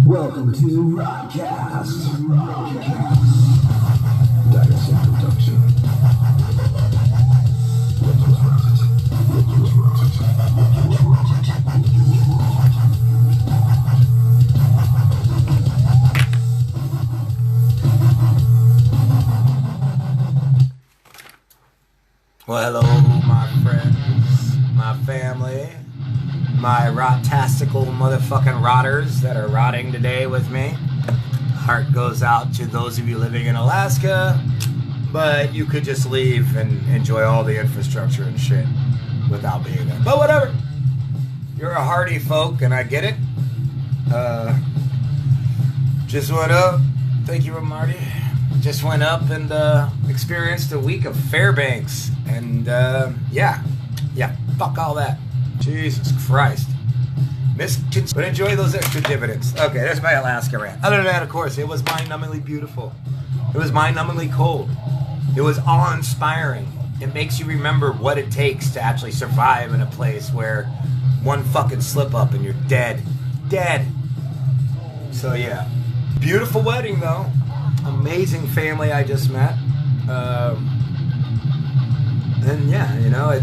Welcome to Rottcast. Dinosaur production. Well, hello, my friends, my family, my rottastical motherfucking rotters that are rotting today with me. Heart goes out to those of you living in Alaska, but you could just leave and enjoy all the infrastructure and shit without being there. But whatever. You're a hardy folk, and I get it. Just went up. Thank you, Marty. Just went up and experienced a week of Fairbanks. And, yeah, fuck all that. Jesus Christ. But enjoy those extra dividends. Okay, there's my Alaska rant. Other than that, of course, it was mind-numbingly beautiful. It was mind-numbingly cold. It was awe-inspiring. It makes you remember what it takes to actually survive in a place where one fucking slip-up and you're dead. Dead. So, yeah. Beautiful wedding, though. Amazing family I just met. And yeah, you know,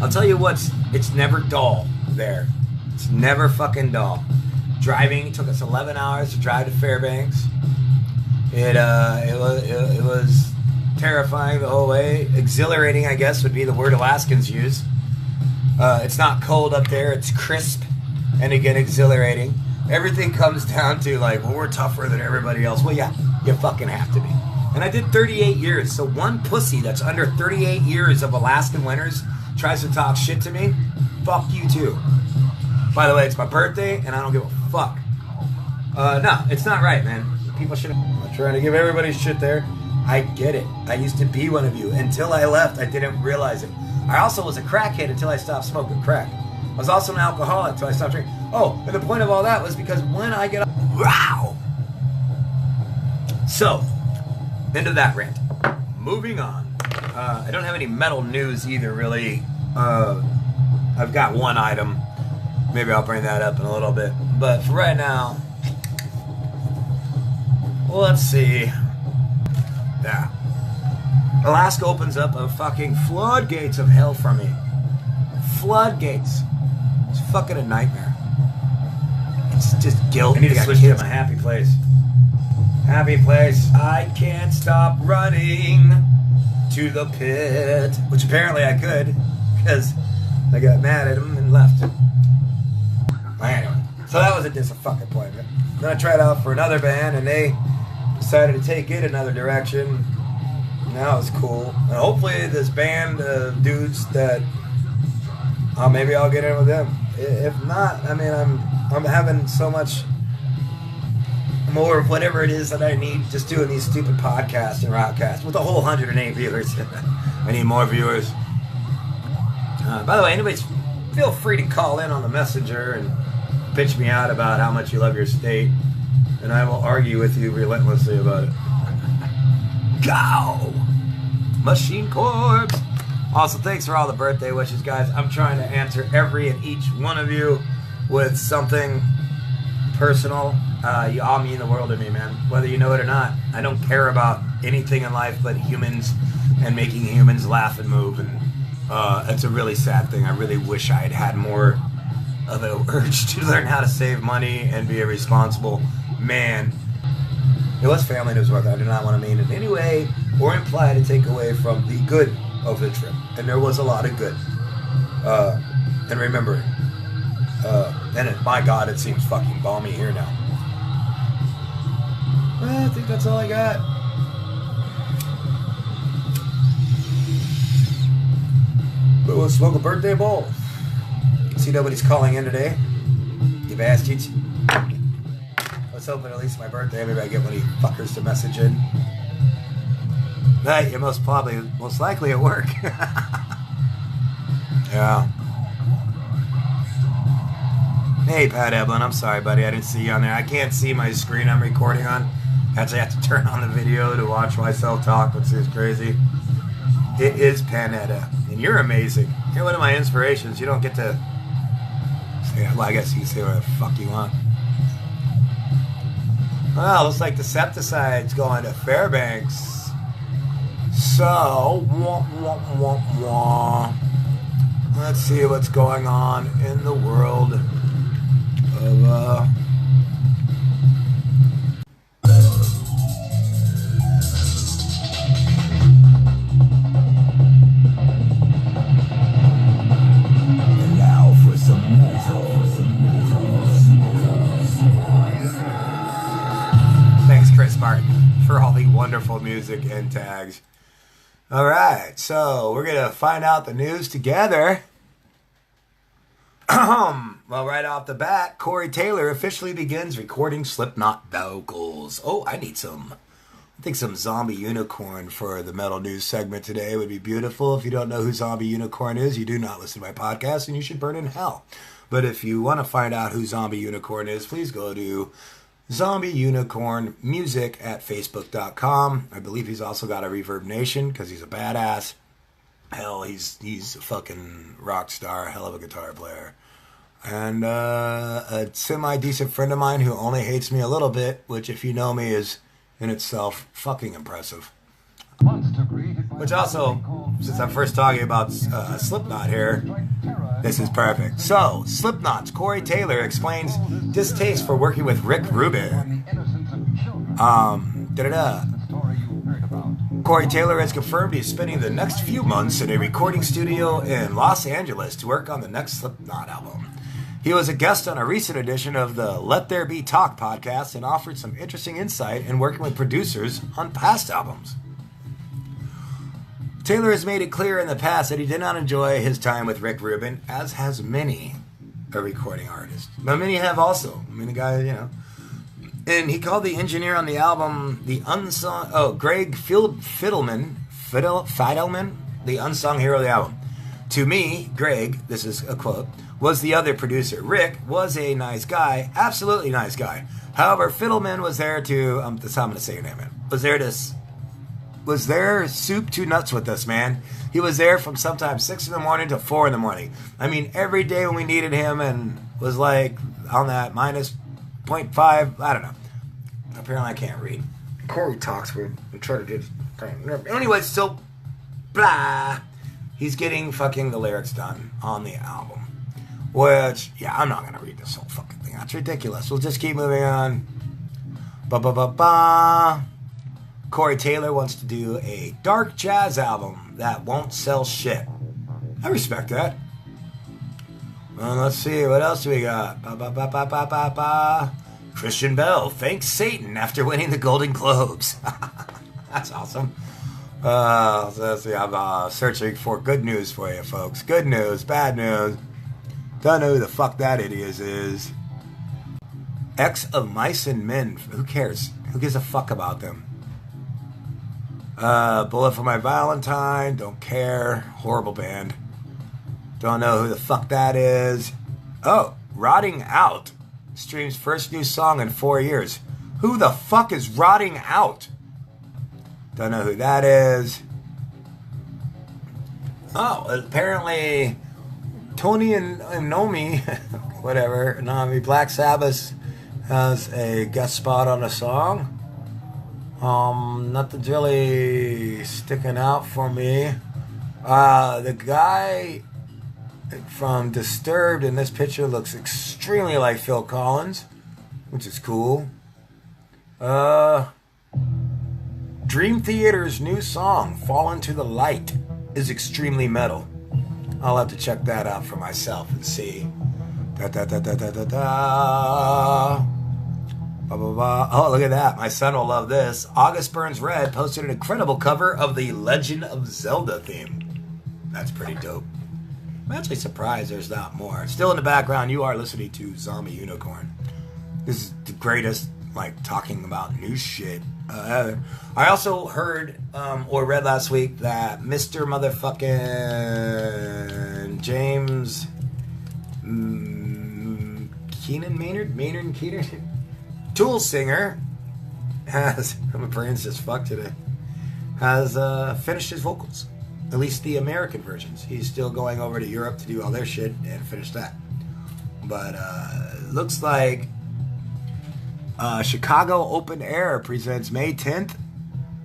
I'll tell you what, it's never dull there. It's never fucking dull. Driving, it took us 11 hours to drive to Fairbanks. It was terrifying the whole way. Exhilarating, I guess, would be the word Alaskans use. It's not cold up there, it's crisp, and again, exhilarating. Everything comes down to like, well, we're tougher than everybody else. Well, yeah, you fucking have to be. And I did 38 years, so one pussy that's under 38 years of Alaskan winters tries to talk shit to me, fuck you too. By the way, it's my birthday, and I don't give a fuck. No, it's not right, man. People should. I'm trying to give everybody shit there. I get it. I used to be one of you. Until I left, I didn't realize it. I also was a crackhead until I stopped smoking crack. I was also an alcoholic until I stopped drinking. Oh, and the point of all that was because when I get up... Wow! So, end of that rant. Moving on. I don't have any metal news either, really. I've got one item. Maybe I'll bring that up in a little bit. But for right now... Let's see. Yeah. Alaska opens up a fucking floodgates of hell for me. Floodgates. It's fucking a nightmare. It's just guilt. I need to switch to my happy place. Happy place. I can't stop running to the pit. Which apparently I could, because I got mad at him and left. Anyway, so that was a disappointment. Then I tried out for another band, and they decided to take it another direction. Now it's cool. And hopefully this band of dudes that maybe I'll get in with them. If not, I mean, I'm having so much more of whatever it is that I need just doing these stupid podcasts and Rottcasts with a whole 108 viewers. I need more viewers. By the way, anyways, feel free to call in on the messenger and bitch me out about how much you love your state, and I will argue with you relentlessly about it. Go! Machine Corps! Also, thanks for all the birthday wishes, guys. I'm trying to answer every and each one of you with something personal. You all mean the world to me, man. Whether you know it or not. I don't care about anything in life but humans and making humans laugh and move. And it's a really sad thing. I really wish I had had more of an urge to learn how to save money and be a responsible man. It was family news worth. I do not want to mean it in any way or imply to take away from the good of the trip, and there was a lot of good. And remember, my God, it seems fucking balmy here now. I think that's all I got. But we'll smoke a birthday bowl. See, nobody's calling in today. You bastards. Let's hope at least my birthday, maybe I get one of you fuckers to message in. You're most likely at work. Yeah. Hey, Pat Eblin, I'm sorry, buddy. I didn't see you on there. I can't see my screen I'm recording on. Actually, I have to turn on the video to watch myself talk, which is crazy. It is Panetta, and you're amazing. You're one of my inspirations. You don't get to say, well, I guess you can say whatever the fuck you want. Well, looks like Decepticide's going to Fairbanks. So, let's see what's going on in the world of, And now for some metal. Thanks, Chris Martin, for all the wonderful music and tags. All right, so we're going to find out the news together. Well, right off the bat, Corey Taylor officially begins recording Slipknot vocals. Oh, I think some Zombie Unicorn for the Metal News segment today would be beautiful. If you don't know who Zombie Unicorn is, you do not listen to my podcast, and you should burn in hell. But if you want to find out who Zombie Unicorn is, please go to Zombie Unicorn Music at Facebook.com. I believe he's also got a Reverb Nation because he's a badass. Hell, he's a fucking rock star, hell of a guitar player. And a semi-decent friend of mine who only hates me a little bit, which if you know me is in itself fucking impressive. Which also, since I'm first talking about Slipknot here, this is perfect. So, Slipknot's Corey Taylor explains distaste for working with Rick Rubin. Corey Taylor has confirmed he's spending the next few months in a recording studio in Los Angeles to work on the next Slipknot album. He was a guest on a recent edition of the Let There Be Talk podcast and offered some interesting insight in working with producers on past albums. Taylor has made it clear in the past that he did not enjoy his time with Rick Rubin, as has many a recording artist. But many have also. I mean, the guy, you know. And he called the engineer on the album the unsung... Oh, Greg Fidelman, the unsung hero of the album. To me, Greg, this is a quote, was the other producer. Rick was a nice guy, absolutely nice guy. However, Fidelman was there to... that's how I'm going to say your name, man. Was there soup to nuts with us, man. He was there from sometimes 6 in the morning to 4 in the morning. I mean, every day when we needed him and was like on that minus 0.5, I don't know. Apparently I can't read. Corey talks weird. We try to do this thing. Anyway, so, blah. He's getting fucking the lyrics done on the album. Which, yeah, I'm not going to read this whole fucking thing. That's ridiculous. We'll just keep moving on. Ba-ba-ba-ba. Corey Taylor wants to do a dark jazz album that won't sell shit. I respect that. Well, let's see. What else do we got? Ba-ba-ba-ba-ba-ba. Christian Bale thanks Satan after winning the Golden Globes. That's awesome. So let's see. I'm searching for good news for you, folks. Good news, bad news. Don't know who the fuck that idiot is. X of Mice and Men. Who cares? Who gives a fuck about them? Bullet for My Valentine. Don't care. Horrible band. Don't know who the fuck that is. Oh, Rotting Out. Streams first new song in 4 years. Who the fuck is Rotting Out? Don't know who that is. Oh, apparently Tony and Nomi, whatever, Nami, Black Sabbath has a guest spot on a song. Nothing's really sticking out for me. The guy from Disturbed in this picture looks extremely like Phil Collins, which is cool. Dream Theater's new song, Fall Into the Light, is extremely metal. I'll have to check that out for myself and see. Oh, look at that. My son will love this. August Burns Red posted an incredible cover of the Legend of Zelda theme. That's pretty dope. I'm actually surprised there's not more. Still in the background, you are listening to Zombie Unicorn. This is the greatest, like, talking about new shit. I also heard or read last week that Mr. Motherfucking James Maynard Keenan, Tool singer, has, my brain's just fucked today, has finished his vocals. At least the American versions. He's still going over to Europe to do all their shit and finish that. But looks like Chicago Open Air presents May 10th,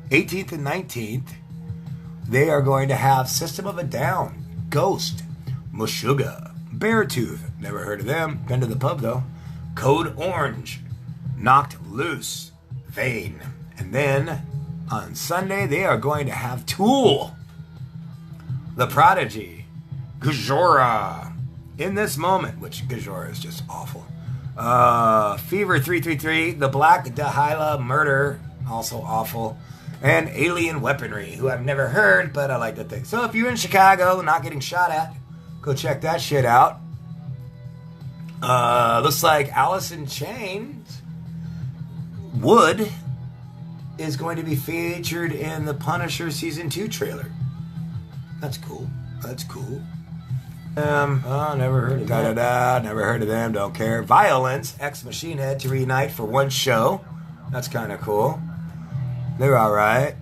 18th, and 19th. They are going to have System of a Down, Ghost, Meshuggah, Beartooth, never heard of them, been to the pub though, Code Orange, Knocked Loose, Vane. And then on Sunday they are going to have Tool, The Prodigy, Gajora, In This Moment, which Gajora is just awful. Fever 333, The Black Dahlia Murder, also awful. And Alien Weaponry, who I've never heard, but I like to think. So if you're in Chicago, not getting shot at, go check that shit out. Looks like Alice in Chains Wood is going to be featured in the Punisher Season 2 trailer. That's cool. That's cool. Never heard of them. Never heard of them, don't care. Violence, Ex Machine Head to reunite for one show. That's kind of cool. They're alright.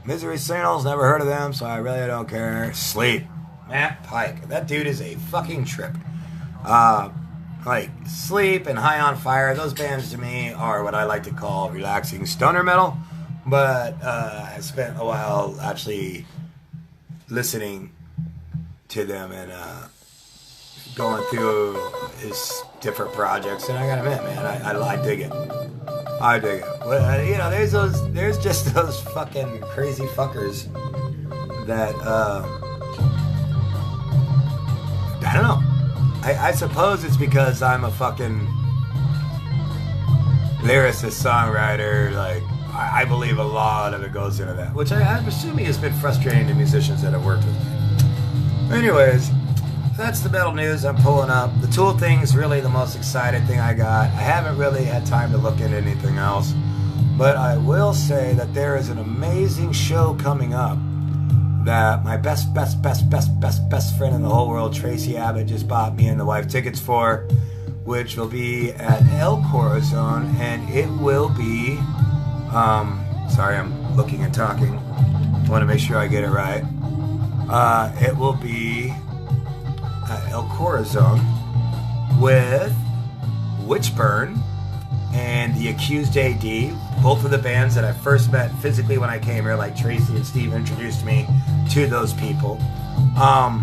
Misery Signals, never heard of them, so I really don't care. Sleep, Matt Pike. That dude is a fucking trip. Like Sleep and High on Fire, those bands to me are what I like to call relaxing stoner metal. But I spent a while actually listening to them and going through his different projects, and I gotta admit, man, I dig it. I dig it. Well, you know, there's just those fucking crazy fuckers that I don't know. I suppose it's because I'm a fucking lyricist, songwriter. Like, I believe a lot of it goes into that, which I'm assuming has been frustrating to musicians that have worked with me. Anyways, that's the metal news I'm pulling up. The Tool thing's really the most exciting thing I got. I haven't really had time to look into anything else, but I will say that there is an amazing show coming up that my best friend in the whole world, Tracy Abbott, just bought me and the wife tickets for, which will be at El Corazon, and it will be, sorry, I'm looking and talking. I want to make sure I get it right. It will be at El Corazon with Witchburn and The Accused AD, both of the bands that I first met physically when I came here, like Tracy and Steve introduced me to those people. So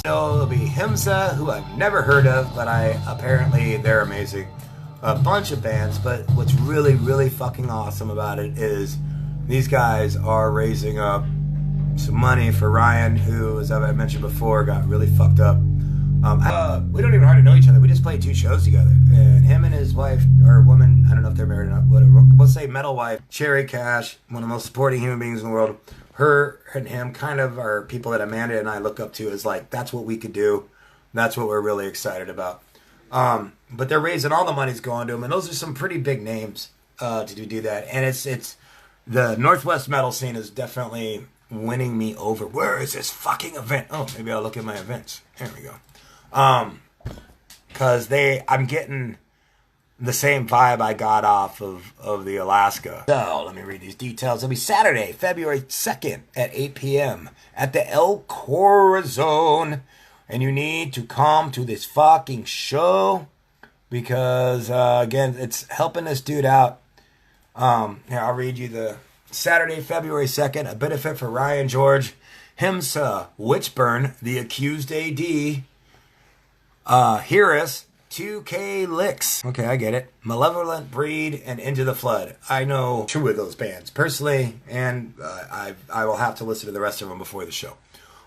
it'll be Himsa, who I've never heard of, but apparently they're amazing. A bunch of bands, but what's really, really fucking awesome about it is these guys are raising up some money for Ryan, who, as I mentioned before, got really fucked up. We don't even hardly know each other. We just played 2 shows together, and him and his wife, or woman, I don't know if they're married or not, whatever, we'll say metal wife, Cherry Cash, one of the most supporting human beings in the world. Her and him kind of are people that Amanda and I look up to as like, that's what we could do. That's what we're really excited about. But they're raising all the money's going to them, and those are some pretty big names to do that. And it's the Northwest metal scene is definitely winning me over. Where is this fucking event? Oh, maybe I'll look at my events. Here we go. Cause I'm getting the same vibe I got off of the Alaska. So let me read these details. It'll be Saturday, February 2nd at 8 p.m. at the El Corazon. And you need to come to this fucking show because, again, it's helping this dude out. Here, I'll read you the Saturday, February 2nd, a benefit for Ryan George, Himsa, Witchburn, The Accused AD, Hearus, 2K Licks. Okay, I get it. Malevolent Breed and Into the Flood. I know 2 of those bands personally, and I will have to listen to the rest of them before the show.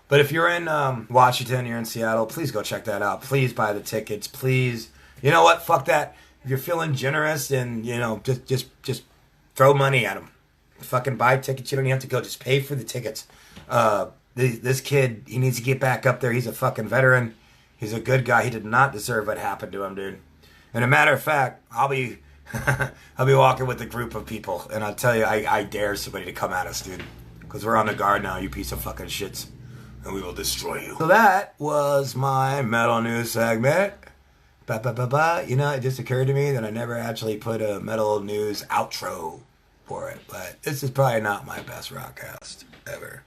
But if you're in Washington, you're in Seattle, please go check that out. Please buy the tickets. Please. You know what? Fuck that. If you're feeling generous and, you know, just throw money at them. Fucking buy tickets. You don't even have to go. Just pay for the tickets. This kid, he needs to get back up there. He's a fucking veteran. He's a good guy. He did not deserve what happened to him, dude. And a matter of fact, I'll be walking with a group of people, and I'll tell you, I dare somebody to come at us, dude. Because we're on the guard now, you piece of fucking shits. And we will destroy you. So that was my metal news segment. You know, it just occurred to me that I never actually put a metal news outro for it. But this is probably not my best Rottcast ever.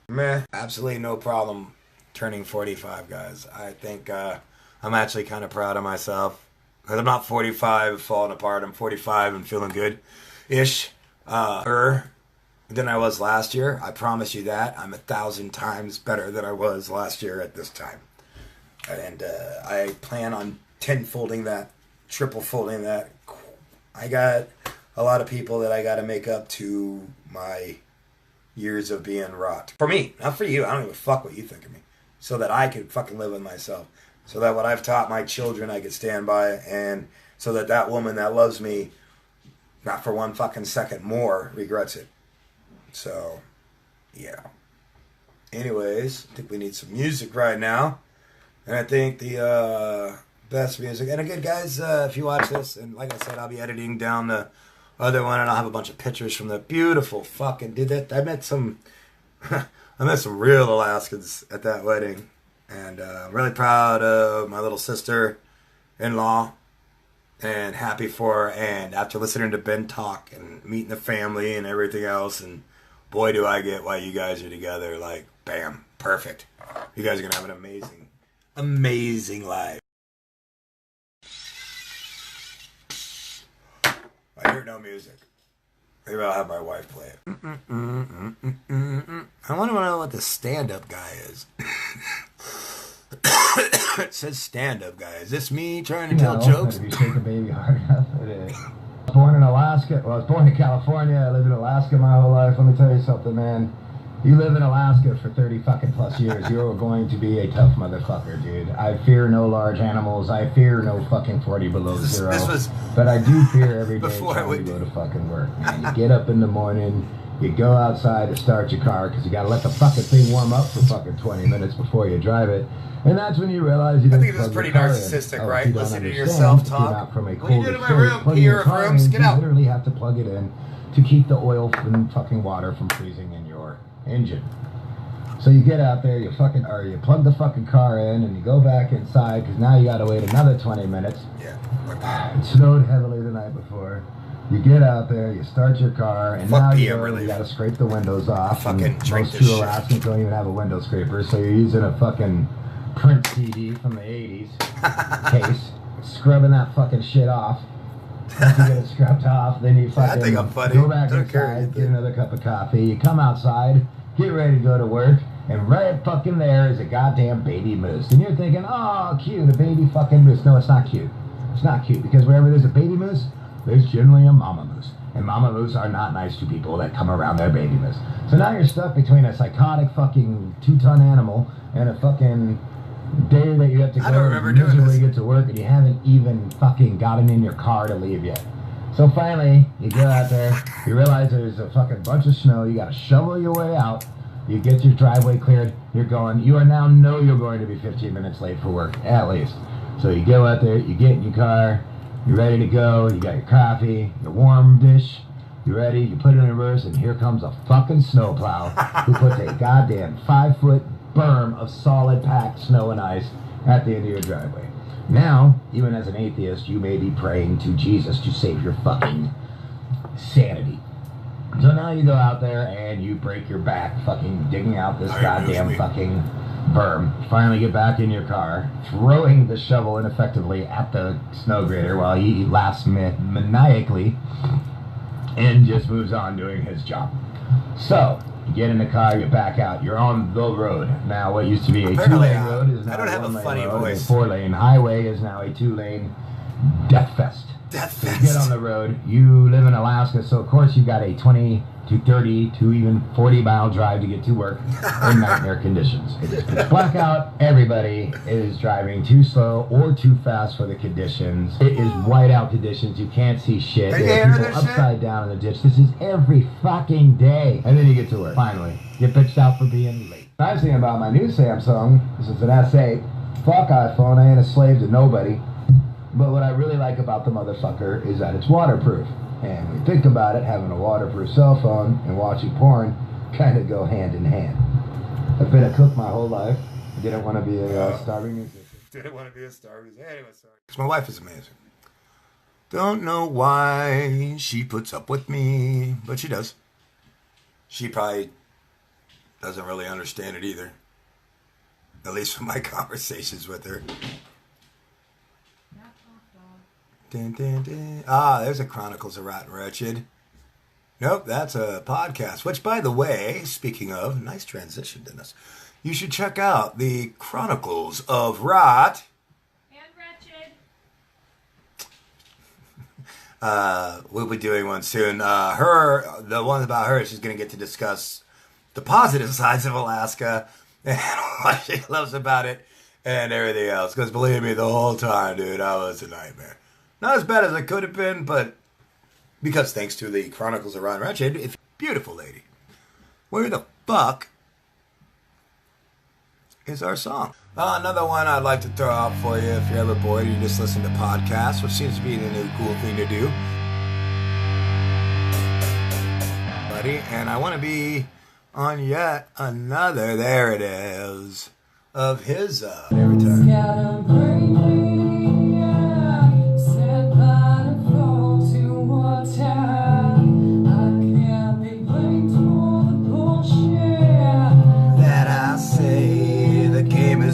Meh. Absolutely no problem turning 45, guys. I think I'm actually kind of proud of myself. Because I'm not 45 falling apart. I'm 45 and feeling good-ish. Than I was last year. I promise you that. I'm 1,000 times better than I was last year at this time. And I plan on 10-folding that, triple-folding that. I got a lot of people that I got to make up to my years of being rot. For me, not for you. I don't give a fuck what you think of me. So that I could fucking live with myself. So that what I've taught my children I could stand by. And so that that woman that loves me, not for one fucking second more, regrets it. So, yeah. Anyways, I think we need some music right now. And I think the best music. And again, guys, if you watch this, and like I said, I'll be editing down the other one, and I'll have a bunch of pictures from the beautiful fucking... I met some real Alaskans at that wedding. And I'm really proud of my little sister-in-law. And happy for her. And after listening to Ben talk and meeting the family and everything else, and boy, do I get why you guys are together. Like, bam, perfect. You guys are going to have an amazing, amazing life. I hear no music. Maybe I'll have my wife play it. I want to know what the stand-up guy is. It says stand-up guy. Is this me trying to tell jokes? If you shake a baby hard enough, it is. I was born in Alaska. Well, I was born in California. I lived in Alaska my whole life. Let me tell you something, man. You live in Alaska for 30 fucking plus years, you're going to be a tough motherfucker, dude. I fear no large animals. I fear no fucking 40 below zero. But I do fear every day trying to go to fucking work, man. You get up in the morning, you go outside to start your car, because you got to let the fucking thing warm up for fucking 20 minutes before you drive it. And that's when you realize you didn't I think this is pretty narcissistic, right? Listening to yourself talk. From a what are you doing in my room? Peer of rooms? Get out. You literally have to plug it in to keep the oil and fucking water from freezing in your engine. So you get out there, you plug the fucking car in, and you go back inside, because now you got to wait another 20 minutes. Yeah. It snowed heavily the night before. You get out there, you start your car, and now you got to scrape the windows off. Fucking most true Alaskans don't even have a window scraper, so you're using a fucking print CD from the 80s case, scrubbing that fucking shit off. Once you get it scrubbed off, then you fucking go back inside, get another cup of coffee, you come outside, get ready to go to work, and right fucking there is a goddamn baby moose. And you're thinking, oh, cute, a baby fucking moose. No, it's not cute. It's not cute, because wherever there's a baby moose, there's generally a mama moose. And mama moose are not nice to people that come around their baby moose. So now you're stuck between a psychotic fucking 2-ton animal and a fucking day that you have to go and miserably get to work, and you haven't even fucking gotten in your car to leave yet. So finally, you go out there, you realize there's a fucking bunch of snow, you gotta shovel your way out, you get your driveway cleared, you are now know you're going to be 15 minutes late for work, at least. So you go out there, you get in your car, you're ready to go, you got your coffee, your warm dish, you're ready, you put it in reverse, and here comes a fucking snowplow who puts a goddamn 5-foot berm of solid packed snow and ice at the end of your driveway. Now, even as an atheist, you may be praying to Jesus to save your fucking sanity. So now you go out there and you break your back fucking digging out this goddamn fucking berm. Finally get back in your car, throwing the shovel ineffectively at the snow grader while he laughs maniacally and just moves on doing his job. So, you get in the car, you back out, you're on the road. Now, what used to be a 2-lane road is now a 1-lane road. A 4-lane highway is now a 2-lane death fest. So you get on the road, you live in Alaska, so of course you've got a 20 to 30 to even 40-mile drive to get to work in nightmare conditions. It is blackout, everybody is driving too slow or too fast for the conditions. It is whiteout conditions, you can't see shit. There are people upside down in the ditch. This is every fucking day. And then you get to work, finally. Get bitched out for being late. Nice thing about my new Samsung, this is an S8. Fuck iPhone, I ain't a slave to nobody. But what I really like about the motherfucker is that it's waterproof. And when you think about it, having a waterproof cell phone and watching porn kind of go hand in hand. I've been a cook my whole life. I didn't want to be a starving musician. Didn't want to be a starving musician. Anyway, sorry. Because my wife is amazing. Don't know why she puts up with me, but she does. She probably doesn't really understand it either. At least from my conversations with her. Dun, dun, dun. Ah, there's a Chronicles of Rotten Wretched. Nope, that's a podcast. Which, by the way, speaking of, nice transition, Dennis. You should check out the Chronicles of Rot. And Wretched. We'll be doing one soon. The one about her, she's going to get to discuss the positive sides of Alaska and what she loves about it and everything else. Because believe me, the whole time, dude, I was a nightmare. Not as bad as I could have been, but because thanks to the Chronicles of Ron Wretched, it's a beautiful lady. Where the fuck is our song? Another one I'd like to throw out for you if you're ever bored and you just listen to podcasts, which seems to be the new cool thing to do. Buddy, and I want to be on yet another, there it is, of his every time.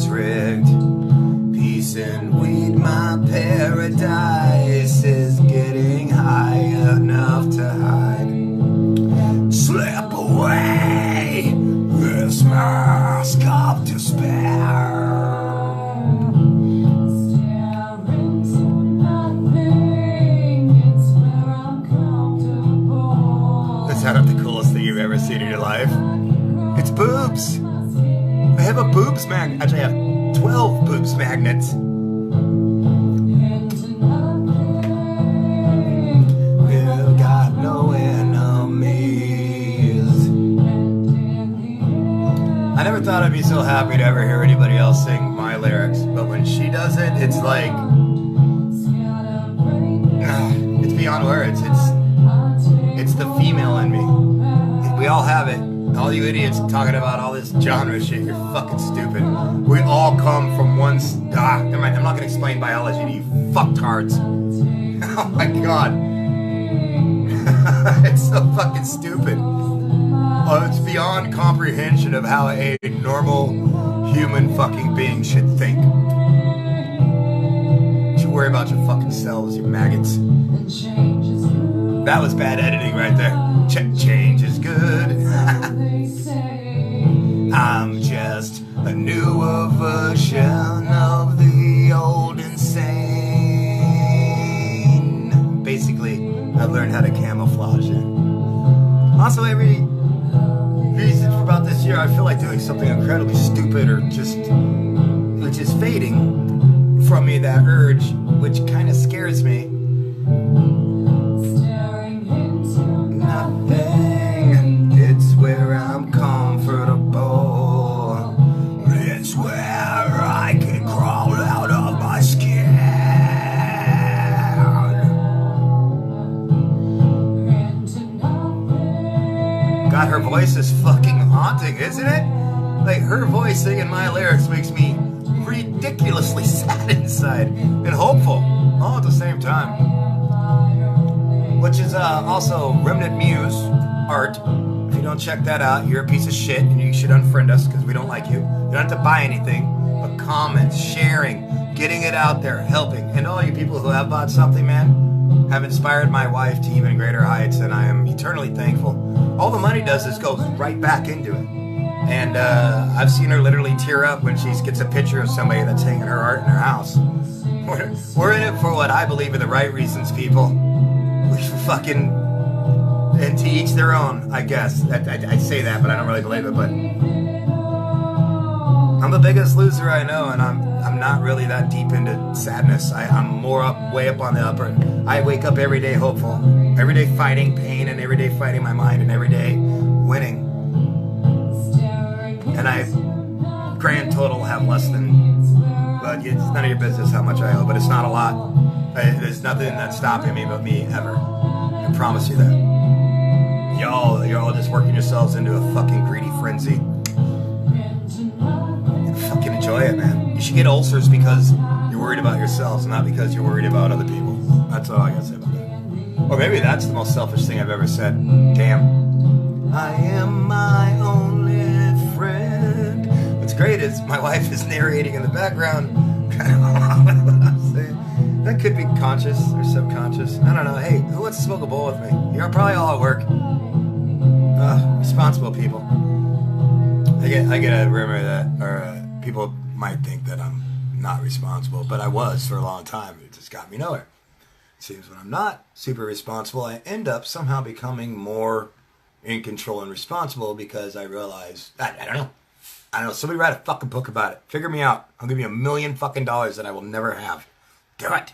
Rigged. Peace and weed, my paradise is getting high enough to hide. Slip away this mask of despair. Is that not the coolest thing you've ever seen in your life? It's boobs. I have a boobs magnet. Actually, I have 12 boobs magnets. We've got no enemies. I never thought I'd be so happy to ever hear anybody else sing my lyrics, but when she does it, it's like it's beyond words. It's the female in me. We all have it. All you idiots talking about all this genre shit, you're fucking stupid. We all come from one... never mind, I'm not going to explain biology to you fucktards. Oh my god. It's so fucking stupid. Oh, it's beyond comprehension of how a normal human fucking being should think. You should worry about your fucking selves, you maggots. That was bad editing right there. Change is good. I'm just a newer version of the old insane. Basically, I've learned how to camouflage it. Also, every reason for about this year, I feel like doing something incredibly stupid or just, which is fading from me, that urge, which kind of scares me. Nothing, it's where I'm comfortable. It's where I can crawl out of my skin. God, her voice is fucking haunting, isn't it? Like, her voice singing my lyrics makes me ridiculously sad inside and hopeful all at the same time. Which is also Remnant Muse art. If you don't check that out, you're a piece of shit and you should unfriend us because we don't like you. You don't have to buy anything, but comments, sharing, getting it out there, helping. And all you people who have bought something, man, have inspired my wife to even greater heights, and I am eternally thankful. All the money does is goes right back into it. And I've seen her literally tear up when she gets a picture of somebody that's hanging her art in her house. We're in it for what I believe are the right reasons, people. We fucking, and to each their own, I guess. I say that, but I don't really believe it. But I'm the biggest loser I know, and I'm not really that deep into sadness. I'm more way up on the upper. I wake up every day hopeful, every day fighting pain, and every day fighting my mind, and every day winning. And I, grand total, have less than, but it's none of your business how much I owe, but it's not a lot. There's nothing that's stopping me but me, ever. I promise you that. You're all just working yourselves into a fucking greedy frenzy. Fucking enjoy it, man. You should get ulcers because you're worried about yourselves, not because you're worried about other people. That's all I gotta say about that. Or maybe that's the most selfish thing I've ever said. Damn. I am my only friend. What's great is my wife is narrating in the background. What I'm saying. That could be conscious or subconscious. I don't know. Hey, who wants to smoke a bowl with me? You're probably all at work. Responsible people. I get a rumor that, people might think that I'm not responsible, but I was for a long time. It just got me nowhere. It seems when I'm not super responsible, I end up somehow becoming more in control and responsible because I realize, I don't know. Somebody write a fucking book about it. Figure me out. I'll give you $1 million fucking dollars that I will never have. Do it.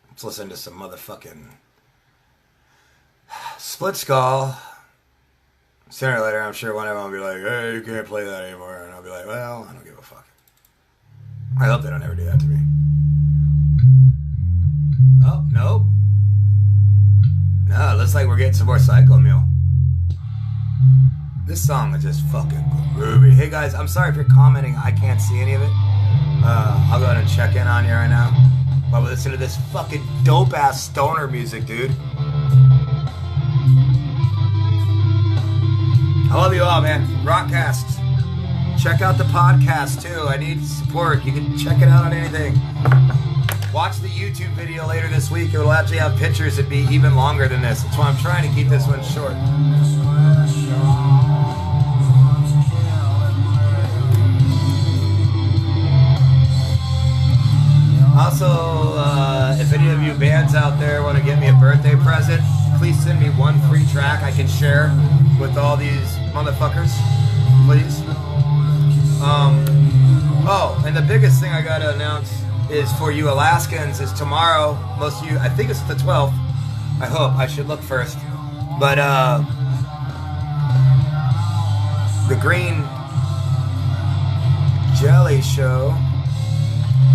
Let's listen to some motherfucking Split Skull. Sooner or later, I'm sure one of them will be like, hey, you can't play that anymore. And I'll be like, well, I don't give a fuck. I hope they don't ever do that to me. Oh, nope. No, it looks like we're getting some more Psycho Mule. This song is just fucking groovy. Hey guys, I'm sorry if you're commenting. I can't see any of it. I'll go ahead and check in on you right now. While we listen to this fucking dope-ass stoner music, dude. I love you all, man. Rottcasts. Check out the podcast, too. I need support. You can check it out on anything. Watch the YouTube video later this week. It will actually have pictures that be even longer than this. That's why I'm trying to keep this one short. Also, if any of you bands out there want to get me a birthday present, please send me one free track I can share with all these motherfuckers, please. Oh, and the biggest thing I gotta announce is for you Alaskans is tomorrow. Most of you, I think it's the 12th. I hope. I should look first. But the Green Jelly Show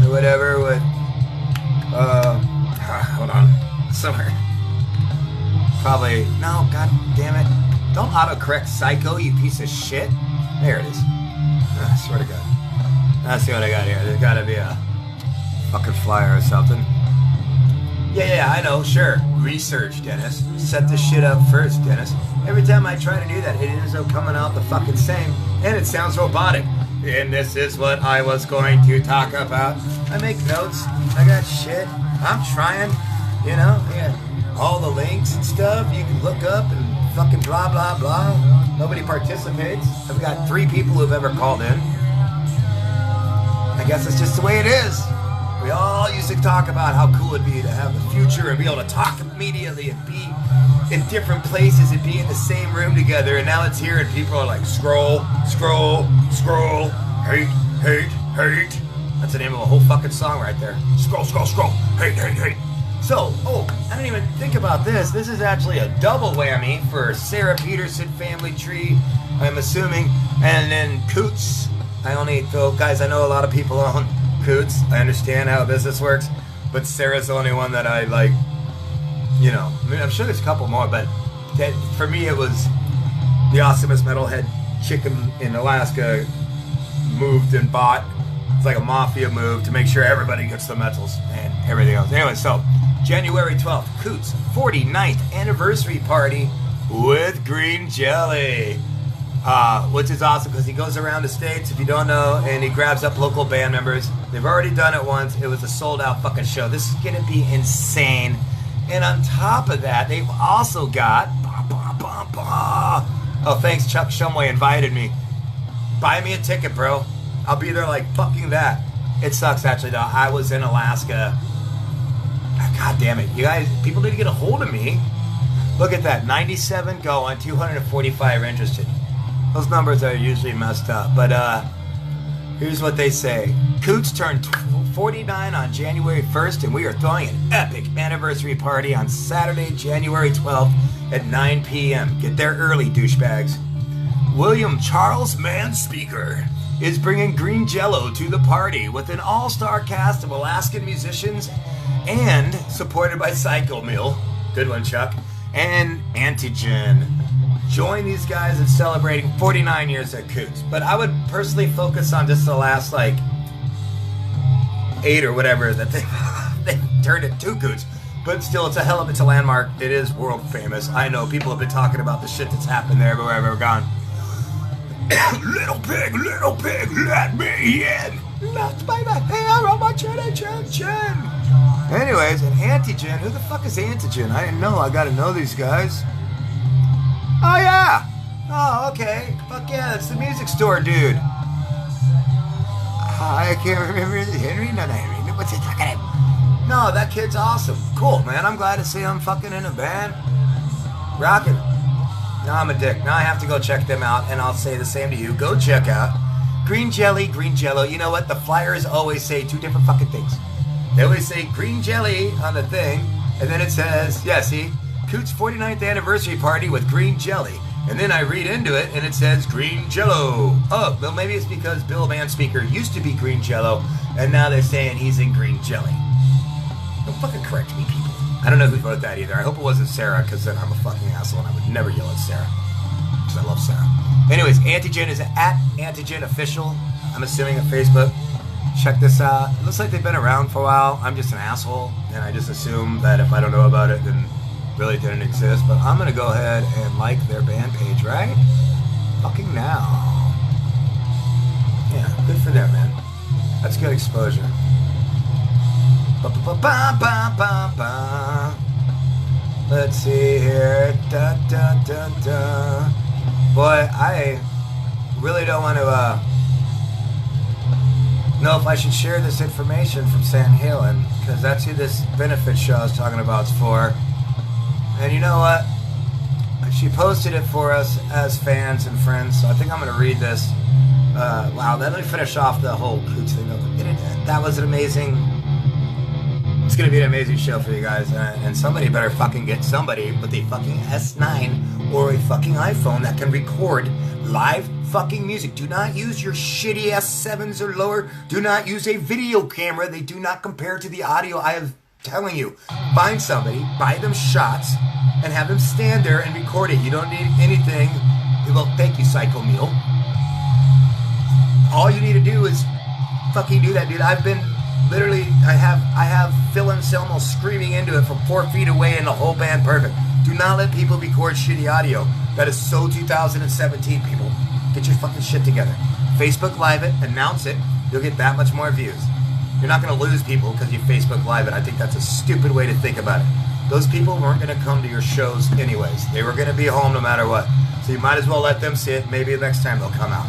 or whatever with hold on, somewhere. Probably no. God damn it! Don't autocorrect Psycho, you piece of shit. There it is. I swear to God. Let's see what I got here. There's got to be a fucking flyer or something. Yeah, I know, sure. Research, Dennis. Set this shit up first, Dennis. Every time I try to do that, it ends up coming out the fucking same, and it sounds robotic. And this is what I was going to talk about. I make notes. I got shit. I'm trying, you know, yeah. All the links and stuff you can look up and fucking blah, blah, blah. Nobody participates. I've got 3 people who've ever called in. I guess it's just the way it is. We all used to talk about how cool it'd be to have the future and be able to talk immediately and be in different places and be in the same room together. And now it's here and people are like, scroll, scroll, scroll, hate, hate, hate. That's the name of a whole fucking song right there. Scroll, scroll, scroll, hate, hate, hate. So, I didn't even think about this. This is actually a double whammy for Sarah Peterson family tree, I'm assuming. And then Coots. Guys, I know a lot of people own Coots. I understand how business works, but Sarah's the only one that I like, you know. I mean, I'm sure there's a couple more, but for me it was the awesomest metalhead chicken in Alaska moved and bought. It's like a mafia move to make sure everybody gets the metals and everything else. Anyway, so January 12th, Coots 49th anniversary party with Green Jelly. Which is awesome because he goes around the states, if you don't know, and he grabs up local band members. They've already done it once. It was a sold-out fucking show. This is going to be insane. And on top of that, they've also got... Oh, thanks, Chuck Shumway invited me. Buy me a ticket, bro. I'll be there like fucking that. It sucks, actually, though. I was in Alaska. God damn it. You guys, people need to get a hold of me. Look at that. 97 going, 245 interested. Those numbers are usually messed up, but here's what they say. Coots turned 49 on January 1st, and we are throwing an epic anniversary party on Saturday, January 12th at 9 p.m. Get there early, douchebags. William Charles Manspeaker is bringing Green Jello to the party with an all-star cast of Alaskan musicians and supported by Psycho Mill, good one, Chuck, and Antigen. Join these guys in celebrating 49 years at Coots. But I would personally focus on just the last, 8 or whatever that they turned it to Coots. But still, it's a landmark. It is world famous. I know people have been talking about the shit that's happened there everywhere I've ever gone. Little pig, let me in. Not by the hair on my chin. Anyways, an antigen. Who the fuck is antigen? I didn't know. I gotta know these guys. Oh, yeah. Oh, okay. Fuck yeah, that's the music store dude. I can't remember. Henry? No, Henry. What's it talking about? No, that kid's awesome. Cool, man. I'm glad to see him fucking in a band. Rocking. Now I'm a dick. Now I have to go check them out, and I'll say the same to you. Go check out Green Jelly, Green Jello. You know what? The flyers always say two different fucking things. They always say Green Jelly on the thing, and then it says, yeah, see? Coot's 49th anniversary party with Green Jelly. And then I read into it, and it says Green Jello. Oh, well, maybe it's because Bill Manspeaker used to be Green Jello, and now they're saying he's in Green Jelly. Don't fucking correct me, people. I don't know who wrote that either. I hope it wasn't Sarah, because then I'm a fucking asshole, and I would never yell at Sarah. Because I love Sarah. Anyways, Antigen is at Antigen Official. I'm assuming at Facebook. Check this out. It looks like they've been around for a while. I'm just an asshole, and I just assume that if I don't know about it, then really didn't exist. But I'm going to go ahead and like their band page right fucking now. Yeah, good for them, man. That's good exposure. Let's see here. Boy, I really don't want to know if I should share this information from San Halen, because that's who this benefit show I was talking about is for. And you know what? She posted it for us as fans and friends, so I think I'm going to read this. Wow, let me finish off the whole Coots thing. That was an amazing... It's going to be an amazing show for you guys, and somebody better fucking get somebody with a fucking S9 or a fucking iPhone that can record live fucking music. Do not use your shitty S7s or lower. Do not use a video camera. They do not compare to the audio. I am telling you. Find somebody, buy them shots, and have them stand there and record it. You don't need anything. Well, thank you, Psycho Meal. All you need to do is fucking do that, dude. I've been... Literally, I have Phil Anselmo screaming into it from 4 feet away and the whole band perfect. Do not let people record shitty audio. That is so 2017, people. Get your fucking shit together. Facebook Live it, announce it, you'll get that much more views. You're not going to lose people because you Facebook Live it. I think that's a stupid way to think about it. Those people weren't going to come to your shows anyways. They were going to be home no matter what. So you might as well let them see it. Maybe next time they'll come out.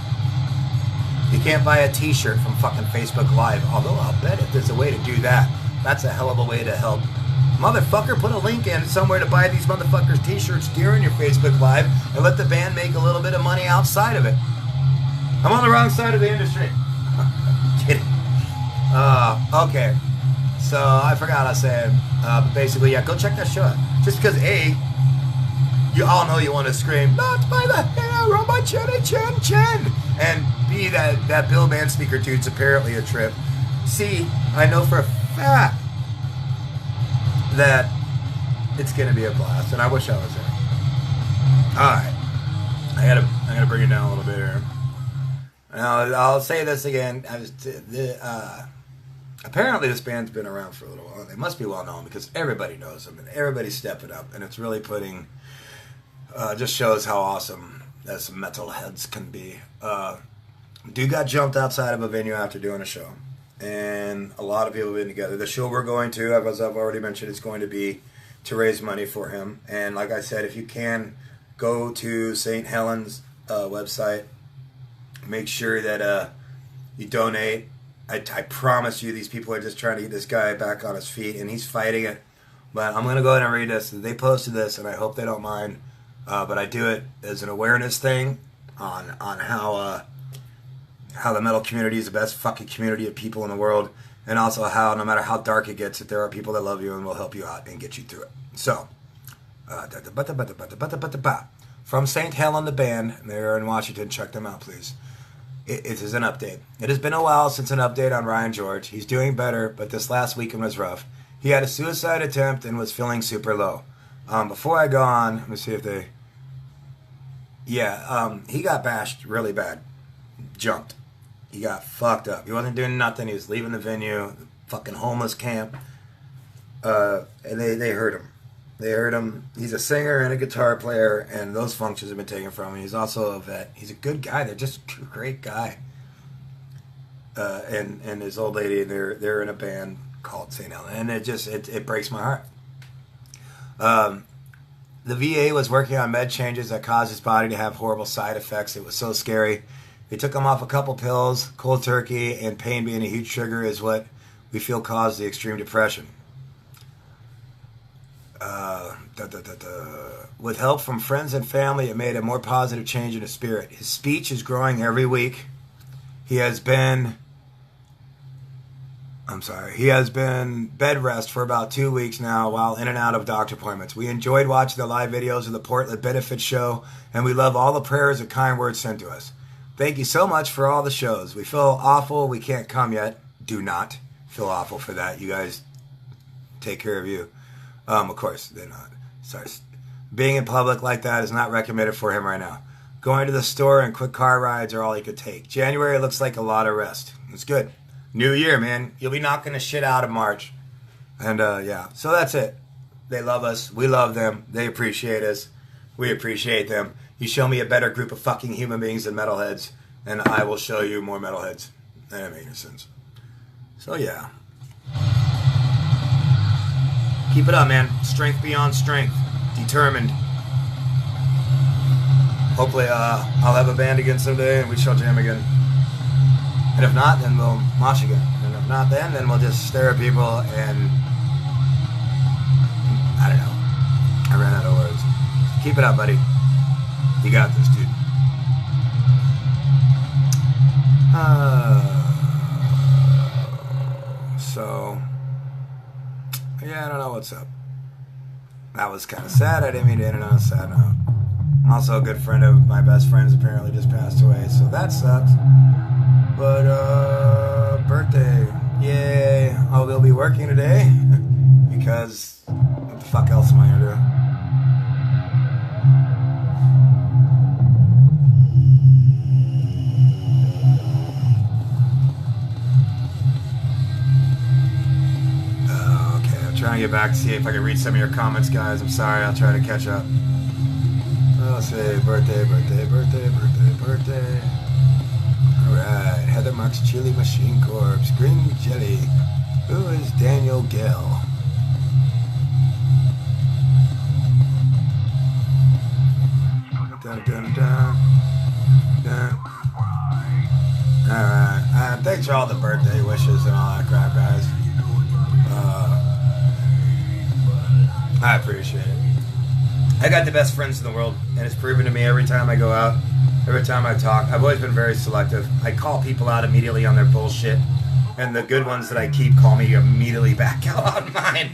You can't buy a t-shirt from fucking Facebook Live. Although I'll bet if there's a way to do that, that's a hell of a way to help. Motherfucker, put a link in somewhere to buy these motherfuckers t-shirts during your Facebook Live and let the band make a little bit of money outside of it. I'm on the wrong side of the industry. Kidding. Okay. So I forgot I said, but basically, yeah, go check that show out. Just because A, you all know you want to scream, not by the hair on my chinny chin chin. And B, that Bill Manspeaker dude's apparently a trip. C, I know for a fact that it's gonna be a blast, and I wish I was there. Alright. I gotta bring it down a little bit here. Now, I'll say this again. Apparently this band's been around for a little while. They must be well known because everybody knows them, and everybody's stepping up, and it's really putting... just shows how awesome as metalheads can be. Dude got jumped outside of a venue after doing a show. And a lot of people have been together. The show we're going to, as I've already mentioned, is going to be to raise money for him. And like I said, if you can, go to St. Helens website. Make sure that you donate. I promise you these people are just trying to get this guy back on his feet, and he's fighting it. But I'm going to go ahead and read this. They posted this, and I hope they don't mind. But I do it as an awareness thing on how the metal community is the best fucking community of people in the world, and also how no matter how dark it gets, that there are people that love you and will help you out and get you through it. So, from St. Helen, the band, they're in Washington. Check them out, please. It is an update. It has been a while since an update on Ryan George. He's doing better, but this last weekend was rough. He had a suicide attempt and was feeling super low. Before I go on, let me see if they... Yeah, he got bashed really bad. Jumped. He got fucked up. He wasn't doing nothing. He was leaving the venue, fucking homeless camp. And they hurt him. They heard him. He's a singer and a guitar player, and those functions have been taken from him. He's also a vet. He's a good guy. They're just a great guy. And his old lady, they're in a band called St. Ellen, and it breaks my heart. The VA was working on med changes that caused his body to have horrible side effects. It was so scary. They took him off a couple pills. Cold turkey and pain being a huge trigger is what we feel caused the extreme depression. With help from friends and family, it made a more positive change in his spirit. His speech is growing every week. He has been bed rest for about 2 weeks now while in and out of doctor appointments. We enjoyed watching the live videos of the Portland Benefit Show, and we love all the prayers and kind words sent to us. Thank you so much for all the shows. We feel awful we can't come yet. Do not feel awful for that. You guys take care of you. Of course, they're not. Sorry. Being in public like that is not recommended for him right now. Going to the store and quick car rides are all he could take. January looks like a lot of rest. It's good. New year, man. You'll be knocking the shit out of March. And, yeah. So that's it. They love us. We love them. They appreciate us. We appreciate them. You show me a better group of fucking human beings than metalheads, and I will show you more metalheads. That doesn't make any sense. So, yeah. Keep it up, man. Strength beyond strength. Determined. Hopefully, I'll have a band again someday, and we shall jam again. And if not, then we'll mosh again. And if not then we'll just stare at people and... I don't know. I ran out of words. Keep it up, buddy. You got this, dude. So... yeah, I don't know what's up. That was kind of sad. I didn't mean to end it on a sad note. Also, a good friend of my best friend's apparently just passed away, so that sucks. But, birthday. Yay. Oh, we'll be working today? Because, what the fuck else am I gonna do? Okay, I'm trying to get back to see if I can read some of your comments, guys. I'm sorry, I'll try to catch up. Let's say birthday. Alright, Heather Marks Chili Machine Corps, Green Jelly. Who is Daniel Gale? Alright, thanks for all the birthday wishes and all that crap, guys. I appreciate it. I got the best friends in the world, and it's proven to me every time I go out, every time I talk. I've always been very selective. I call people out immediately on their bullshit, and the good ones that I keep call me immediately back out on mine.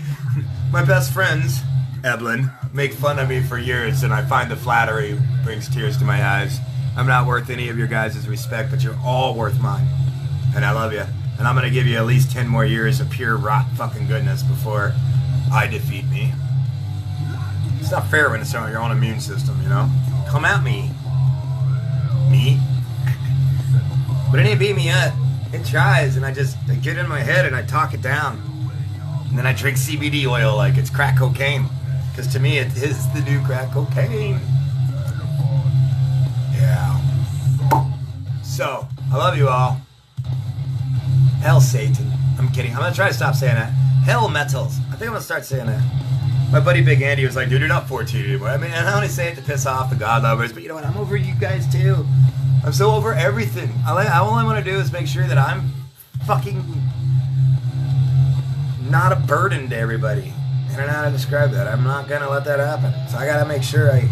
My best friends, Evelyn, make fun of me for years, and I find the flattery brings tears to my eyes. I'm not worth any of your guys' respect, but you're all worth mine, and I love you. And I'm going to give you at least 10 more years of pure rot fucking goodness before I defeat me. It's not fair when it's on your own immune system, you know? Come at me. Me? But it ain't beat me yet. It tries, and I get in my head and I talk it down. And then I drink CBD oil like it's crack cocaine. Because to me, it is the new crack cocaine. Yeah. So, I love you all. Hell, Satan. I'm kidding. I'm going to try to stop saying that. Hell, metals. I think I'm going to start saying that. My buddy Big Andy was like, dude, you're not 14 anymore. I mean, I only say it to piss off the God lovers, but you know what? I'm over you guys too. I'm so over everything. All I want to do is make sure that I'm fucking not a burden to everybody. I don't know how to describe that. I'm not going to let that happen. So I got to make sure I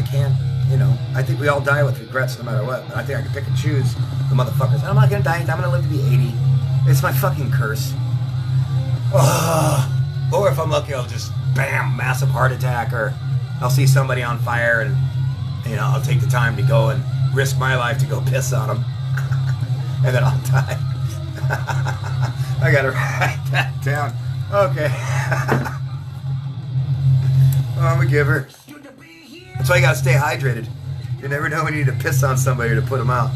can't, you know, I think we all die with regrets no matter what. But I think I can pick and choose the motherfuckers. And I'm not going to die. I'm going to live to be 80. It's my fucking curse. Or if I'm lucky, I'll just, bam, massive heart attack, or I'll see somebody on fire and, you know, I'll take the time to go and risk my life to go piss on them. And then I'll die. I gotta write that down. Okay. I'm a giver. That's why you gotta stay hydrated. You never know when you need to piss on somebody to put them out.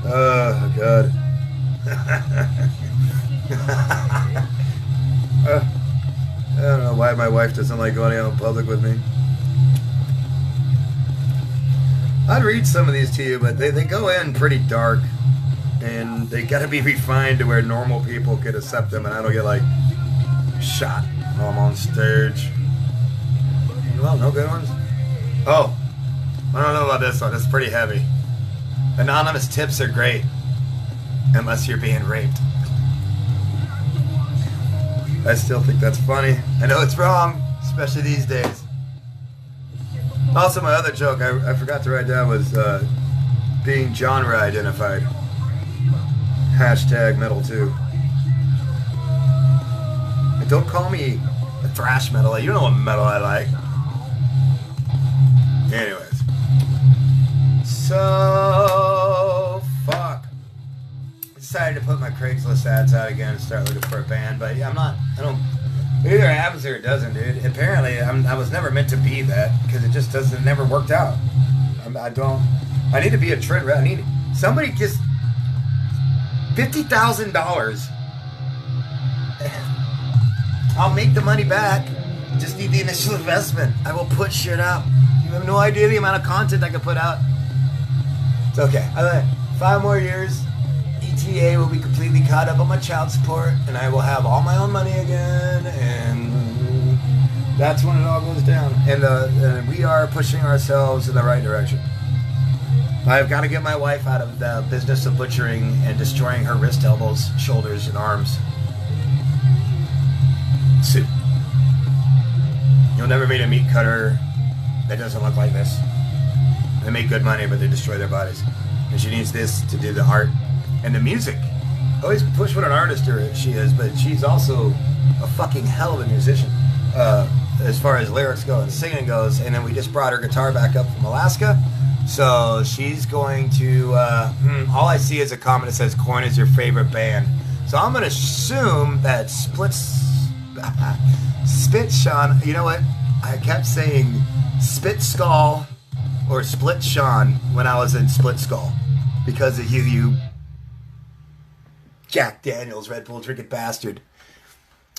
Oh, God. I don't know why my wife doesn't like going out in public with me. I'd read some of these to you, but they go in pretty dark. And they gotta be refined to where normal people could accept them, and I don't get like shot while I'm on stage. Well, no good ones. Oh, I don't know about this one. It's pretty heavy. Anonymous tips are great, unless you're being raped. I still think that's funny. I know it's wrong, especially these days. Also, my other joke I forgot to write down was being genre identified. Hashtag metal too. And don't call me a thrash metal. You know what metal I like. Anyways. So fuck. I decided to put my Craigslist ads out again and start looking for a band, but yeah, I don't either it happens or it doesn't, dude. Apparently I was never meant to be that, because it just doesn't, never worked out. I need to be a trend. I need somebody just $50,000. I'll make the money back. Just need the initial investment. I will put shit out. You have no idea the amount of content I can put out. It's okay. 5 more years. ETA will be completely caught up on my child support, and I will have all my own money again, and that's when it all goes down. And we are pushing ourselves in the right direction. I've got to get my wife out of the business of butchering and destroying her wrist, elbows, shoulders, and arms. Soon. You'll never meet a meat cutter that doesn't look like this. They make good money, but they destroy their bodies. And she needs this to do the art and the music. I always push what an artist she is, but she's also a fucking hell of a musician. As far as lyrics go and singing goes. And then we just brought her guitar back up from Alaska. So she's going to, all I see is a comment that says, Korn is your favorite band. So I'm going to assume that Spit Sean, you know what? I kept saying Spit Skull or Split Sean when I was in Split Skull. Because of you Jack Daniels, Red Bull drinking bastard.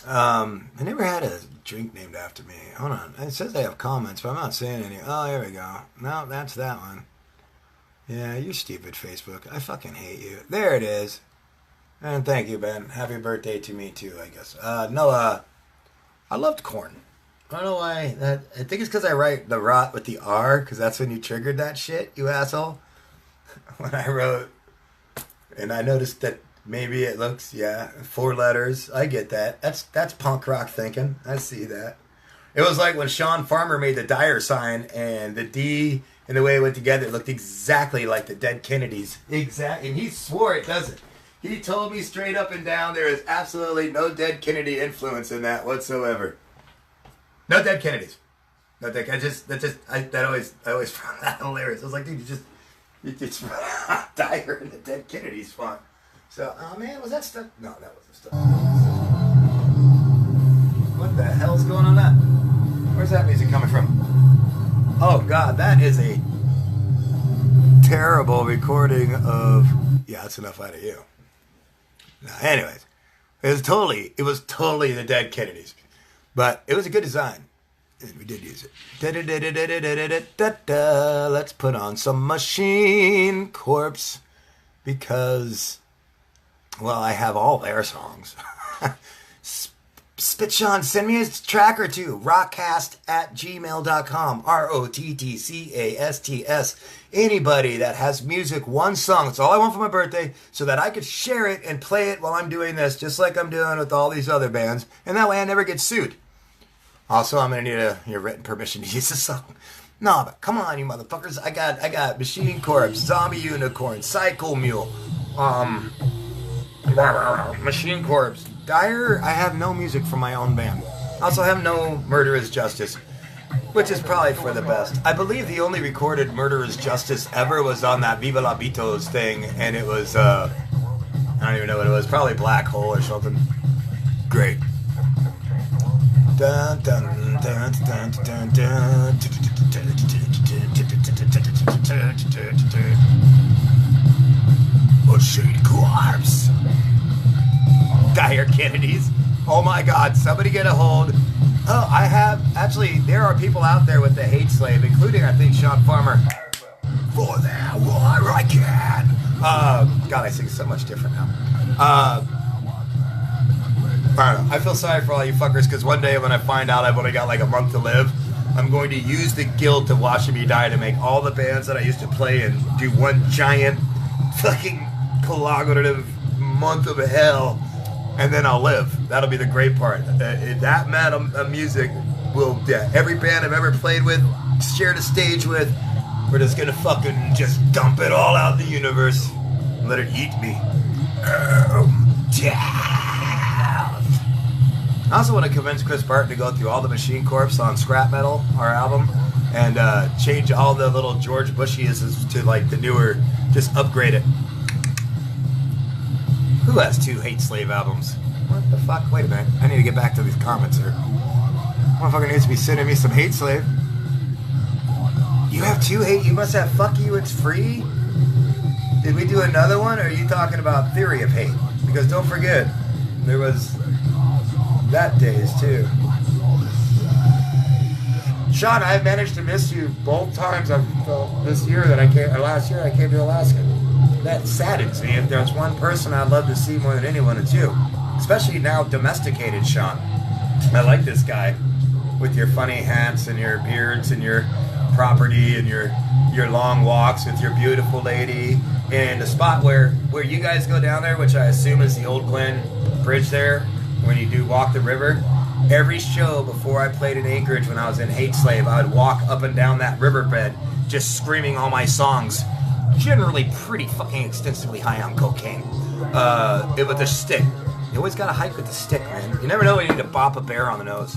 I never had a drink named after me. Hold on. It says they have comments, but I'm not saying any. Oh, here we go. No, that's that one. Yeah, you stupid Facebook. I fucking hate you. There it is. And thank you, Ben. Happy birthday to me, too, I guess. No, I loved Korn. I don't know why. I think it's because I write the rot with the R, because that's when you triggered that shit, you asshole. When I wrote, and I noticed that maybe it looks, 4 letters. I get that. That's punk rock thinking. I see that. It was like when Sean Farmer made the Dyer sign, and the D and the way it went together looked exactly like the dead Kennedys. Exactly. And he swore it doesn't. He told me straight up and down there is absolutely no dead Kennedy influence in that whatsoever. No dead Kennedys. No dead. I always found that hilarious. I was like, dude, it's Dyer and the dead Kennedys font. So, oh man, was that stuff? No, that wasn't stuff. What the hell's going on that? Where's that music coming from? Oh god, that is a terrible recording of... Yeah, that's enough out of you. No, anyways, it was totally the dead Kennedys. But it was a good design. And we did use it. Let's put on some Machine Corpse. Because... well, I have all their songs. Spitshon, send me a track or two. Rottcast@gmail.com. Rottcasts. Anybody that has music, one song. That's all I want for my birthday, so that I could share it and play it while I'm doing this, just like I'm doing with all these other bands. And that way I never get sued. Also, I'm going to need your written permission to use the song. No, but come on, you motherfuckers. I got Machine Corpse, Zombie Unicorn, Psycho Mule, Machine Corpse, Dyer. I have no music from my own band. I also have no Murder is Justice, which is probably for the best. I believe the only recorded Murder is Justice ever was on that Viva La Bitos thing, and it was, I don't even know what it was, probably Black Hole or something. Great. Dun, dun, dun, dun, dun, dun, Machine Corpse. Dyer Kennedys. Oh my god, somebody get a hold Oh, I have, actually, there are people out there with the hate slave, including, I think, Sean Farmer. For that, what I can. God, I sing so much different now. I don't know. I feel sorry for all you fuckers, because one day when I find out I've only got like a month to live, I'm going to use the guilt of watching me die to make all the bands that I used to play and do one giant fucking collaborative month of hell, and then I'll live. That'll be the great part. That amount of music will, every band I've ever played with, shared a stage with, we're just gonna fucking just dump it all out in the universe and let it eat me. I also want to convince Chris Barton to go through all the Machine Corps on Scrap Metal, our album, and change all the little George Bushies to like the newer, just upgrade it. Who has 2 Hate Slave albums? What the fuck? Wait a minute. I need to get back to these comments here. Motherfucker needs to be sending me some Hate Slave. You have 2 hate? You must have Fuck You, It's Free? Did we do another one, or are you talking about Theory of Hate? Because don't forget, there was that days too. Sean, I've managed to miss you both times this year that I came, or last year I came to Alaska. That saddens me. If there's one person I'd love to see more than anyone, it's you. Especially now domesticated, Sean. I like this guy with your funny hats and your beards and your property and your long walks with your beautiful lady, and the spot where you guys go down there, which I assume is the Old Glen Bridge there, when you do walk the river. Every show before I played in Anchorage when I was in Hate Slave, I would walk up and down that riverbed just screaming all my songs, generally pretty fucking extensively high on cocaine, with a stick. You always gotta hike with the stick, man. You never know when you need to bop a bear on the nose,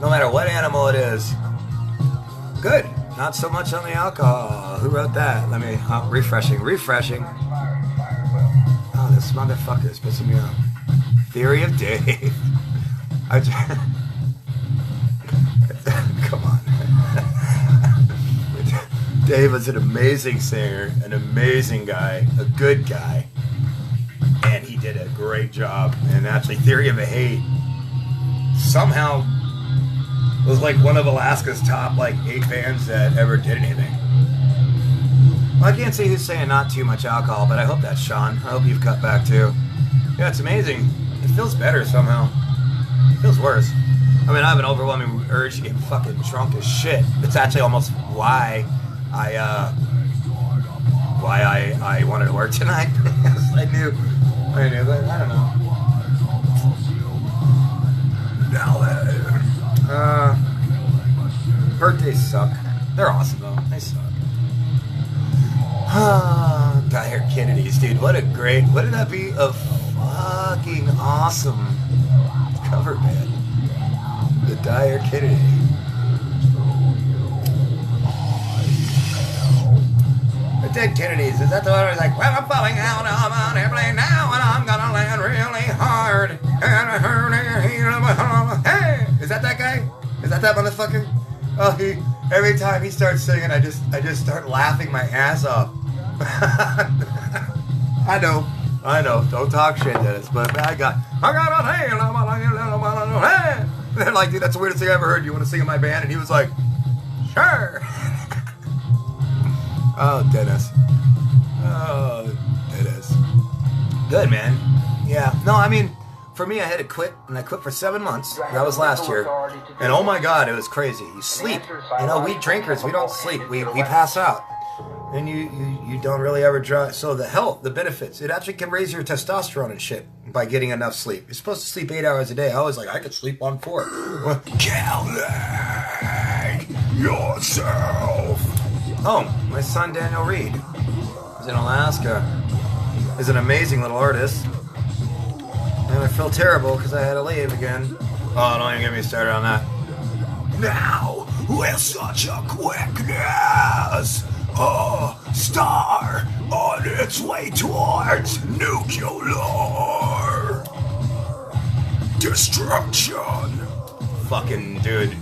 no matter what animal it is. Good. Not so much on the alcohol. Who wrote that? Let me... refreshing. Oh, this motherfucker is pissing me off. Theory of Dave. Come on. Dave was an amazing singer, an amazing guy, a good guy. And he did a great job. And actually, Theory of a Hate somehow was like one of Alaska's top like 8 bands that ever did anything. Well, I can't see who's saying not too much alcohol, but I hope that's Sean. I hope you've cut back too. Yeah, it's amazing. It feels better somehow. It feels worse. I mean, I have an overwhelming urge to get fucking drunk as shit. It's actually almost why I wanted to work tonight. I knew, but I don't know. Now birthdays suck. They're awesome though. They suck. Dire Kennedys, dude. What did that be? A fucking awesome cover band. The Dire Kennedy. The Dead Kennedys. Is that the one where it's like, well, I'm falling out of an airplane now and I'm gonna land really hard. Hey! Is that guy? Is that motherfucker? Oh, every time he starts singing, I just start laughing my ass off. I know. Don't talk shit, Dennis. But I got a and they're like, dude, that's the weirdest thing I ever heard. You want to sing in my band? And he was like, sure. Oh, Dennis. Good, man. Yeah. No, I mean, for me, I had to quit, and I quit for 7 months. That was last year. And oh my God, it was crazy. You sleep. You know, we drinkers, we don't sleep. We pass out. And you don't really ever drive. So the benefits, it actually can raise your testosterone and shit by getting enough sleep. You're supposed to sleep 8 hours a day. I was like, I could sleep on 4. Calling yourself. Oh, my son Daniel Reed is in Alaska. Is an amazing little artist. And I feel terrible because I had to leave again. Oh, don't even get me started on that. Now, with such a quickness, a star on its way towards nuclear destruction. Fucking dude.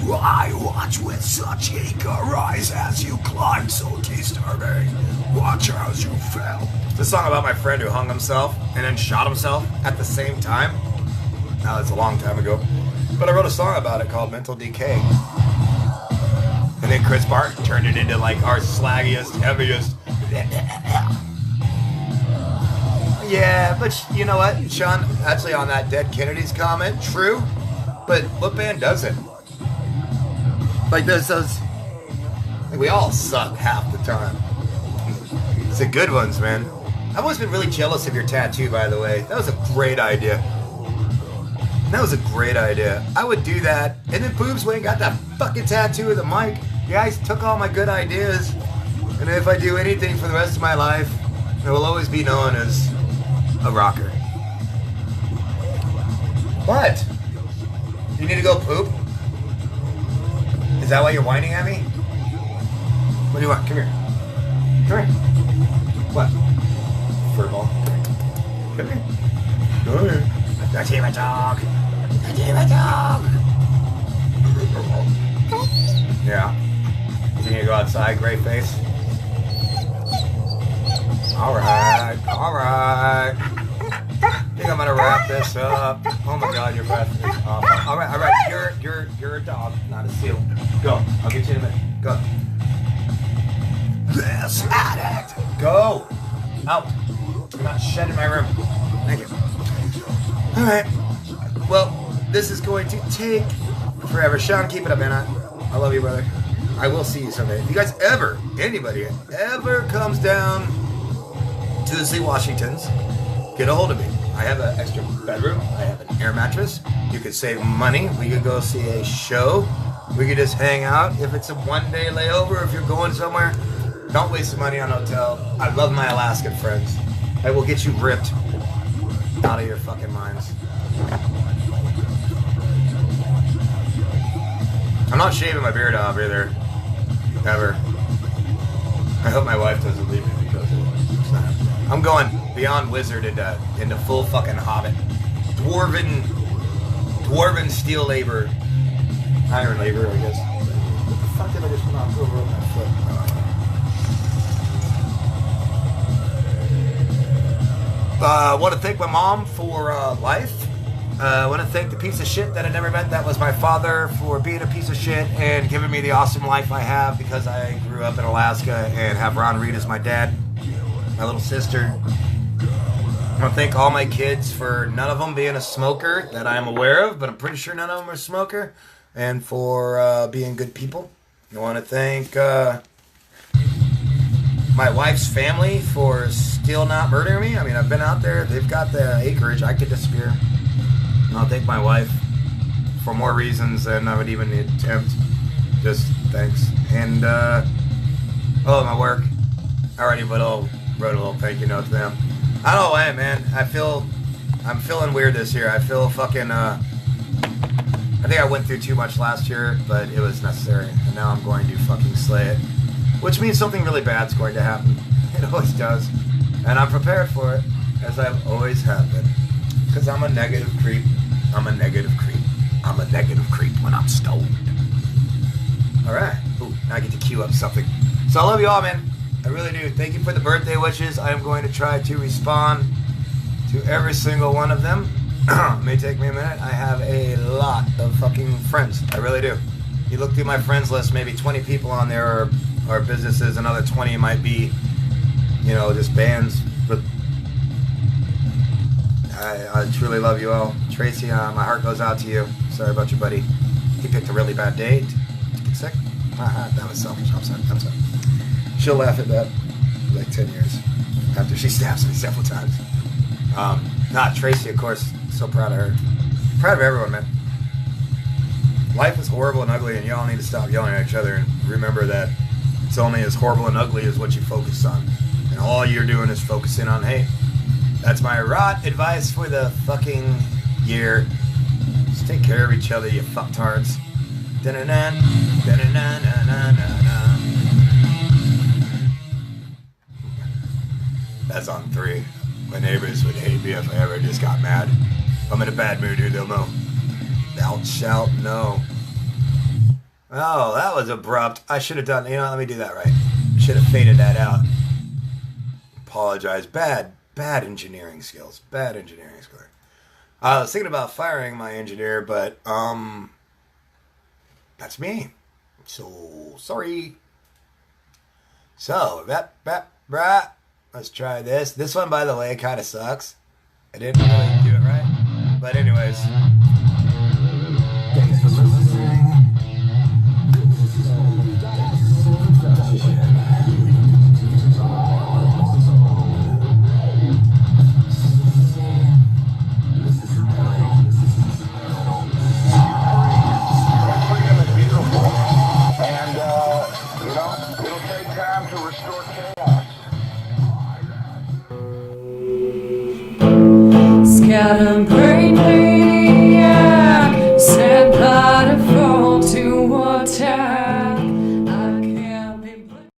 I watch with such eager eyes as you climb, so disturbing. Watch as you fell. It's a song about my friend who hung himself and then shot himself at the same time. Now it's a long time ago. But I wrote a song about it called Mental Decay. And then Chris Barton turned it into like our slaggiest, heaviest. Yeah, but you know what, Sean? Actually, on that Dead Kennedys comment, true. But what band doesn't? Like those like we all suck half the time. It's the good ones, man. I've always been really jealous of your tattoo, by the way. That was a great idea. That was a great idea. I would do that. And then Boobs went and got that fucking tattoo of the mic. You guys took all my good ideas. And if I do anything for the rest of my life, it will always be known as a rocker. What? You need to go poop? Is that why you're whining at me? What do you want? Come here. Come here. What? Furball. Come here. Come here. That's my dog. That's my dog. Yeah. You need to go outside, great face. Alright. Alright. I think I'm gonna wrap this up. Oh my god, your breath is awful. Alright. You're a dog, not a seal. Go. I'll get you in a minute. Go. This addict. Go. Out. I'm not shedding my room. Thank you. Alright. Well, this is going to take forever. Sean, keep it up, man. I love you, brother. I will see you someday. If you guys ever, anybody ever comes down to the St. Washingtons, get a hold of me. I have an extra bedroom. I have an air mattress. You could save money. We could go see a show. We could just hang out. If it's a one-day layover, if you're going somewhere, don't waste the money on a hotel. I love my Alaskan friends. I will get you ripped out of your fucking minds. I'm not shaving my beard off either. Ever. I hope my wife doesn't leave me because of it. I'm going beyond wizard into full fucking hobbit. Dwarven steel labor. Iron labor, I guess. What the fuck did I just knock over on my foot? I want to thank my mom for life. I want to thank the piece of shit that I never met. That was my father for being a piece of shit and giving me the awesome life I have because I grew up in Alaska and have Ron Reed as my dad, my little sister. I want to thank all my kids for none of them being a smoker that I am aware of, but I'm pretty sure none of them are a smoker, and for being good people. I want to thank my wife's family for still not murdering me. I mean, I've been out there. They've got the acreage. I could disappear. And I'll thank my wife for more reasons than I would even attempt. Just thanks. And, my work. I already wrote a little thank you note to them. I don't know why, man. I'm feeling weird this year. I feel fucking, I think I went through too much last year, but it was necessary. And now I'm going to fucking slay it. Which means something really bad's going to happen. It always does. And I'm prepared for it, as I've always have been. Because I'm a negative creep. I'm a negative creep. I'm a negative creep when I'm stoned. Alright. Ooh, now I get to cue up something. So I love you all, man. I really do. Thank you for the birthday wishes. I am going to try to respond to every single one of them. It may take me a minute. I have a lot of fucking friends. I really do. You look through my friends list, maybe 20 people on there are businesses, another 20 might be, just bands. But I truly love you all. Tracy, my heart goes out to you. Sorry about your buddy. He picked a really bad day to get sick. That was selfish. I'm sorry. She'll laugh at that like 10 years after she stabs me several times. Tracy, of course, so proud of her. Proud of everyone, man. Life is horrible and ugly, and y'all need to stop yelling at each other and remember that it's only as horrible and ugly as what you focus on. And all you're doing is focusing on hate. That's my rot advice for the fucking year. Just take care of each other, you fucktards. Da-na-na, da-na-na-na-na-na. That's on 3. My neighbors would hate me if I ever just got mad. If I'm in a bad mood, dude, they'll know. Thou shalt know. Oh, that was abrupt. I should have done, let me do that right. I should have faded that out. Apologize. Bad engineering skills. Bad engineering skills. I was thinking about firing my engineer, but that's me. So sorry. So let's try this. This one, by the way, kind of sucks. I didn't really do it right. But anyways. Thanks for listening. Freedom is beautiful. And, it'll take time to restore chaos. Scattered brain